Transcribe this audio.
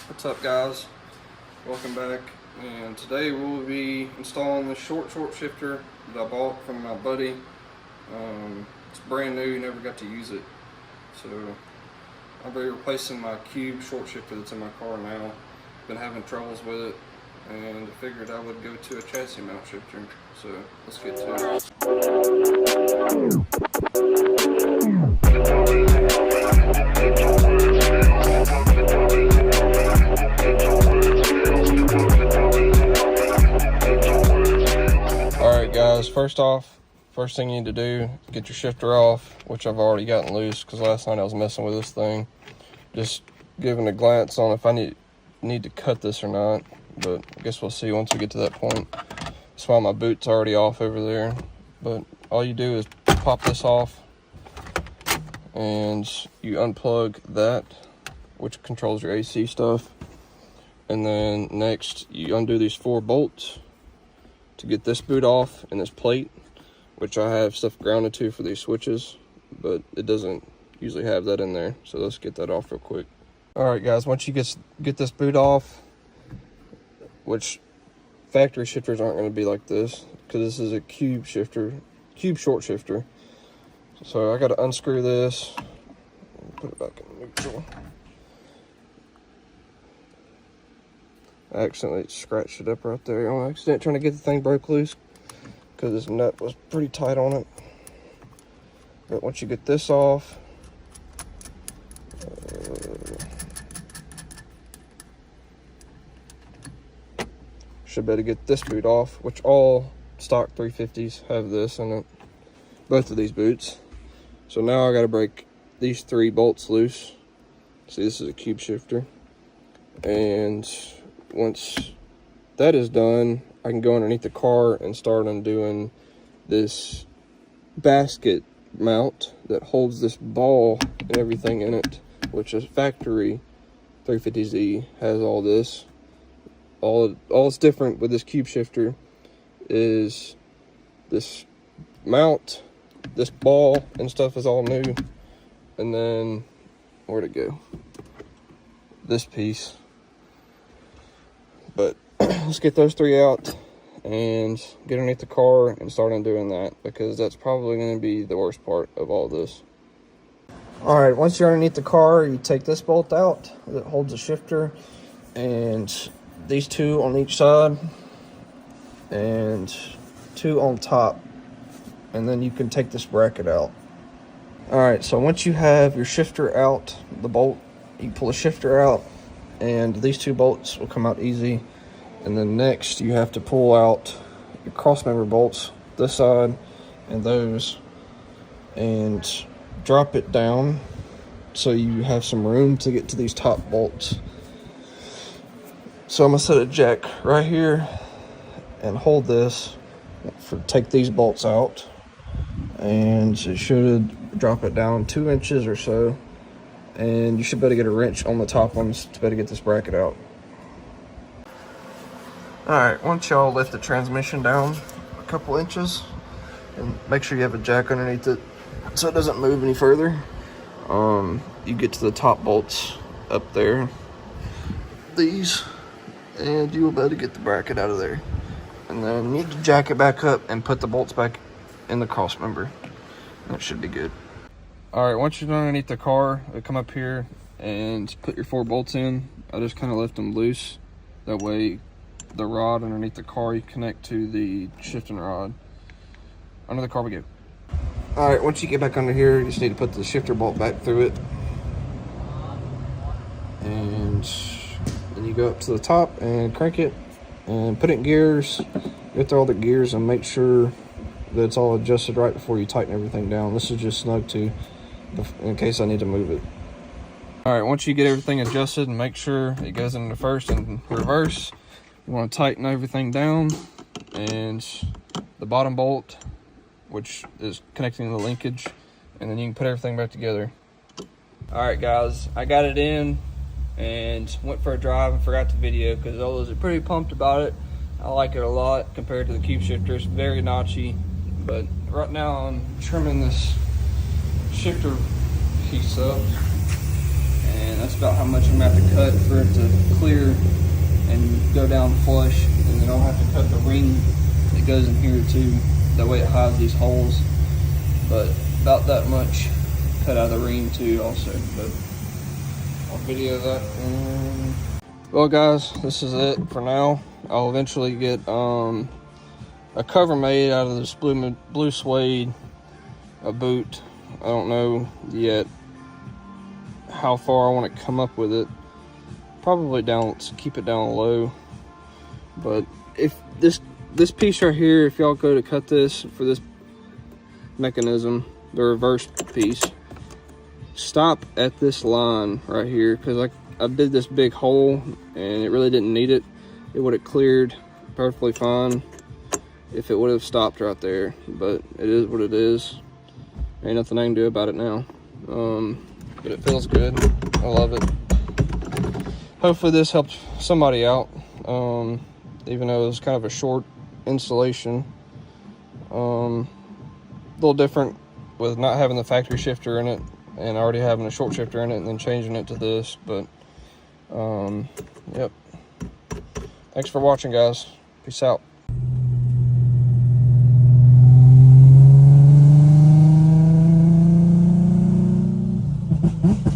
What's up, guys? Welcome back. And today we'll be installing the short shifter that I bought from my buddy. It's brand new, never got to use it. So I'll be replacing my cube short shifter that's in my car now. Been having troubles with it, and I figured I would go to a chassis mount shifter. So let's get to it. Alright guys, first thing you need to do, get your shifter off, which I've already gotten loose because last night I was messing with this thing. Just giving a glance on if I need to cut this or not, but I guess we'll see once we get to that point. That's why my boot's already off over there, but all you do is pop this off and you unplug that, which controls your AC stuff, and then next you undo these 4 bolts to get this boot off and this plate, which I have stuff grounded to for these switches, but it doesn't usually have that in there, so let's get that off real quick. Alright guys, once you get this boot off, which factory shifters aren't going to be like this because this is a cube short shifter, so I got to unscrew this and put it back in neutral. I accidentally scratched it up right there on accident trying to get the thing broke loose because this nut was pretty tight on it. But once you get this off, should be able to get this boot off, which all stock 350s have this in it, both of these boots. So now I got to break these 3 bolts loose. See, this is a cube shifter, and once that is done, I can go underneath the car and start undoing this basket mount that holds this ball and everything in it, which is factory 350Z has all this. All it's different with this cube shifter is this mount, this ball and stuff is all new, and then where'd it go? This piece. But let's get those 3 out and get underneath the car and start undoing that, because that's probably going to be the worst part of all this. Alright, once you're underneath the car, you take this bolt out that holds the shifter, and these 2 on each side, and 2 on top, and then you can take this bracket out. Alright, so once you have your shifter out, the bolt, you pull the shifter out, and these 2 bolts will come out easy. And then next you have to pull out your crossmember bolts, this side and those, and drop it down so you have some room to get to these top bolts. So I'm gonna set a jack right here and hold this take these bolts out, and it should drop it down 2 inches or so, and you should be able to get a wrench on the top ones to be able to get this bracket out. Alright, once y'all lift the transmission down a couple inches, and make sure you have a jack underneath it so it doesn't move any further, you get to the top bolts up there, these, and you will be able to get the bracket out of there. And then you need to jack it back up and put the bolts back in the cross member. That should be good. Alright, once you're done underneath the car, come up here and put your 4 bolts in. I just kind of left them loose. That way the rod underneath the car, you connect to the shifting rod. Under the car we go. Alright, once you get back under here, you just need to put the shifter bolt back through it. And then you go up to the top and crank it and put it in gears. Get through all the gears and make sure that it's all adjusted right before you tighten everything down. This is just snug too, in case I need to move it. Alright, once you get everything adjusted and make sure it goes into first and reverse, you want to tighten everything down, and the bottom bolt, which is connecting the linkage, and then you can put everything back together. Alright guys, I got it in and went for a drive and forgot to video because I was pretty pumped about it. I like it a lot compared to the cube shifter. It's very notchy, but right now I'm trimming this shifter piece up, and that's about how much I'm gonna have to cut for it to clear and go down flush. And then I'll have to cut the ring that goes in here too, that way it hides these holes. But about that much cut out of the ring too also, but I'll video that. And well guys, this is it for now. I'll eventually get a cover made out of this blue suede, a boot. I don't know yet how far I want to come up with it. Probably down, keep it down low. But if this piece right here, if y'all go to cut this for this mechanism, the reverse piece, stop at this line right here, because I did this big hole and it really didn't need it. It would have cleared perfectly fine if it would have stopped right there, but it is what it is. Ain't nothing I can do about it now. But it feels good. I love it. Hopefully this helped somebody out, even though it was kind of a short installation. A little different with not having the factory shifter in it and already having a short shifter in it and then changing it to this, but yep. Thanks for watching, guys. Peace out. Mm-hmm.